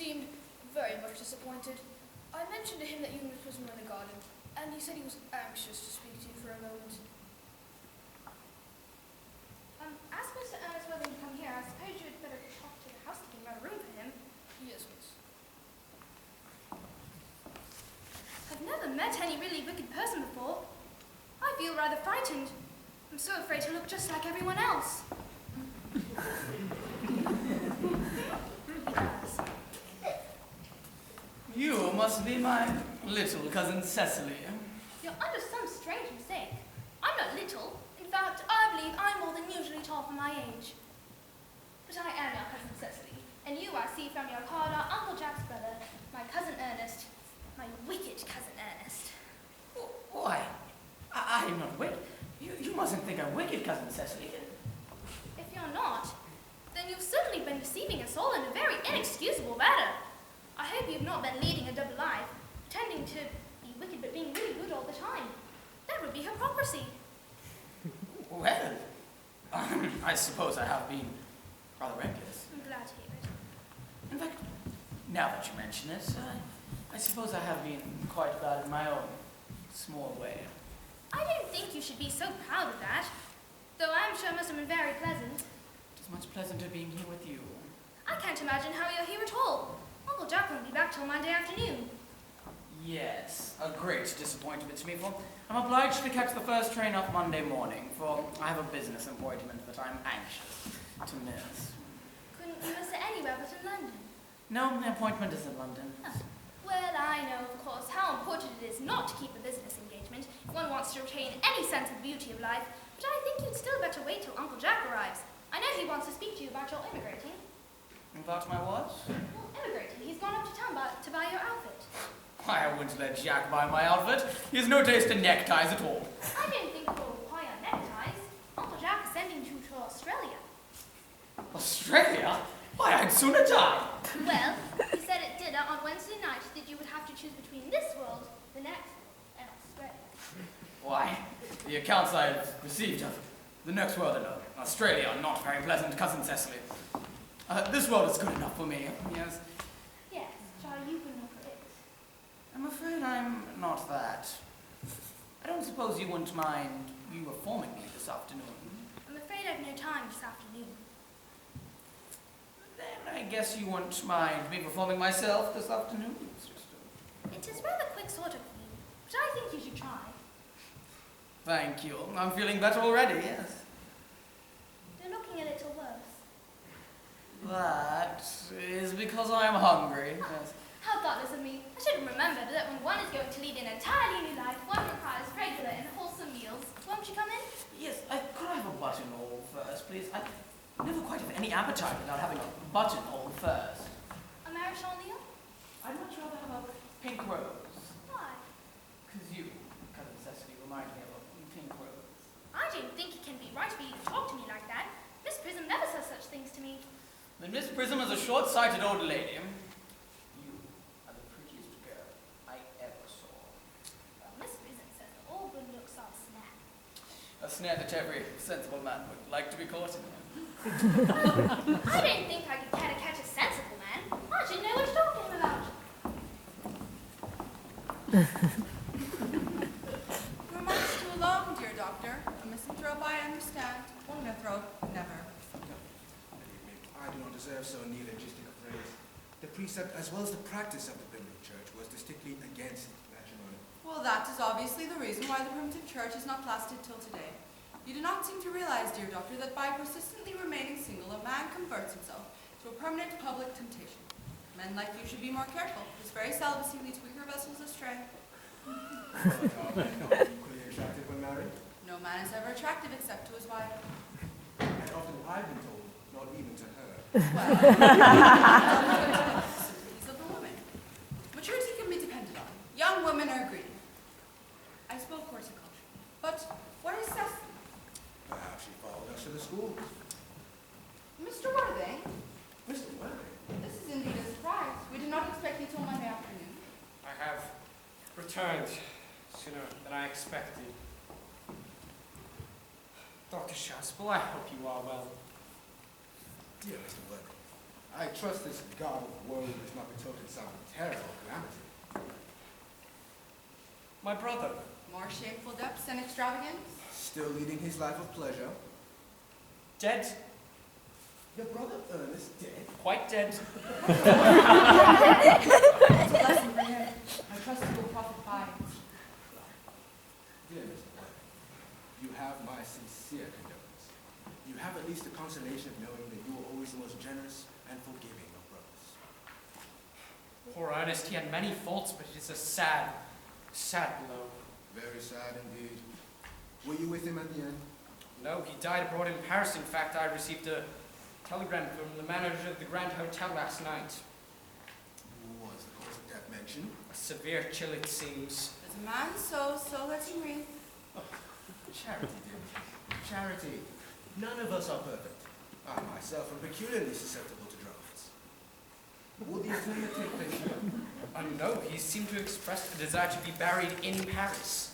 seemed very much disappointed. I mentioned to him that you and Miss Prism were in the garden, and he said he was anxious to speak to you for a moment. Ask Mr. Earnest whether he come here. I suppose you had better talk to the housekeeping about a room for him. Yes, miss. I've never met any really wicked person before. I feel rather frightened. I'm so afraid to look just like everyone else. You must be my little cousin Cecily. You're under some strange mistake. I'm not little. In fact, I believe I'm more than usually tall for my age. But I am your cousin Cecily, and you, I see from your card, are Uncle Jack's brother, my cousin Ernest, my wicked cousin Ernest. Why? I'm not wicked. You mustn't think I'm wicked, cousin Cecily. If you're not, then you've certainly been deceiving us all in a very inexcusable manner. I hope you've not been leading a double life, pretending to be wicked but being really good all the time. That would be hypocrisy. Well, I suppose I have been rather reckless. I'm glad to hear it. In fact, now that you mention it, I suppose I have been quite bad in my own small way. I don't think you should be so proud of that, though I'm sure it must have been very pleasant. It is much pleasanter being here with you. I can't imagine how you're here at all. Uncle Jack won't be back till Monday afternoon. Yes, a great disappointment to me, for I'm obliged to catch the first train up Monday morning, for I have a business appointment that I'm anxious to miss. Couldn't you miss it anywhere but in London? No, the appointment is in London. Oh. Well, I know, of course, how important it is not to keep a business engagement if one wants to retain any sense of the beauty of life, but I think you'd still better wait till Uncle Jack arrives. I know he wants to speak to you about your immigrating. About my what? Well, immigrating. He's gone up to town to buy your outfit. Why, I wouldn't let Jack buy my outfit. He has no taste in neckties at all. I don't think we'll require neckties. Uncle Jack is sending you to Australia. Australia? Why, I'd sooner die. Well, he said at dinner on Wednesday night that you would have to choose between this world, the next world, and Australia. Why, the accounts I have received of the next world and Australia are not very pleasant, cousin Cecily. This world is good enough for me, yes. Yes, Charlie, you can look at it. I'm afraid I'm not that. I don't suppose you wouldn't mind you reforming me this afternoon. I'm afraid I've no time this afternoon. Then I guess you wouldn't mind me reforming myself this afternoon. It is rather quick sort of you, but I think you should try. Thank you. I'm feeling better already, yes. You're looking a little worse. That is because I'm hungry. Oh, Yes. how thoughtless of me. I should have remembered that when one is going to lead an entirely new life, one requires regular and wholesome meals. Won't you come in? Yes, could I have a buttonhole first, please? I never quite have any appetite without having a buttonhole first. A Marichal meal? I'd much rather have a pink rose. Why? Because you, cousin Cecily, remind me of a pink rose. I don't think it can be right for you to talk to me like that. Miss Prism never says such things to me. Then Miss Prism is a short-sighted old lady. You are the prettiest girl I ever saw. Well, Miss Prism says that all good looks are a snare. A snare that every sensible man would like to be caught in. I don't think I could care to catch a sensible man. I should know what you're talking about. You're much too alone, dear doctor. A misanthrope, I understand. Ornithrope, never. I do not deserve so neologistic a phrase. The precept as well as the practice of the primitive church was distinctly against matrimony. Well, that is obviously the reason why the primitive church has not lasted till today. You do not seem to realize, dear doctor, that by persistently remaining single, a man converts himself to a permanent public temptation. Men like you should be more careful. This very celibacy leads weaker vessels astray. Are men not equally attractive when married? No man is ever attractive except to his wife. And often I've been told, not even to her. Well, sympathies of the woman. Maturity can be depended on. Young women are greedy. I spoke horticulture. But what is Cecily? Perhaps she followed us to the school. Mr. Worthing? Mr. Worthing? This is indeed a surprise. We did not expect you till Monday afternoon. I have returned sooner than I expected. Dr. Shaspel, I hope you are well. Dear Mr. Worthing, I trust this god of woe does not betoken some terrible calamity. My brother. More shameful depths and extravagance? Still leading his life of pleasure. Dead. Your brother Ernest dead? Quite dead. It's a lesson for him. I trust he will profit by it. Dear Mr. White, you have my sincere condolence. You have at least the consolation of knowing that you are always the most generous and forgiving of brothers. Poor Ernest, he had many faults, but it is a sad, sad blow. Very sad indeed. Were you with him at the end? No, he died abroad in Paris. In fact, I received a telegram from the manager of the Grand Hotel last night. Was the cause of death mentioned? A severe chill, it seems. As a man sows, so let him reap. Charity, dear. Charity. None of us are perfect. I myself am peculiarly susceptible to drafts. Will the interment take place here? No, he seemed to express a desire to be buried in Paris.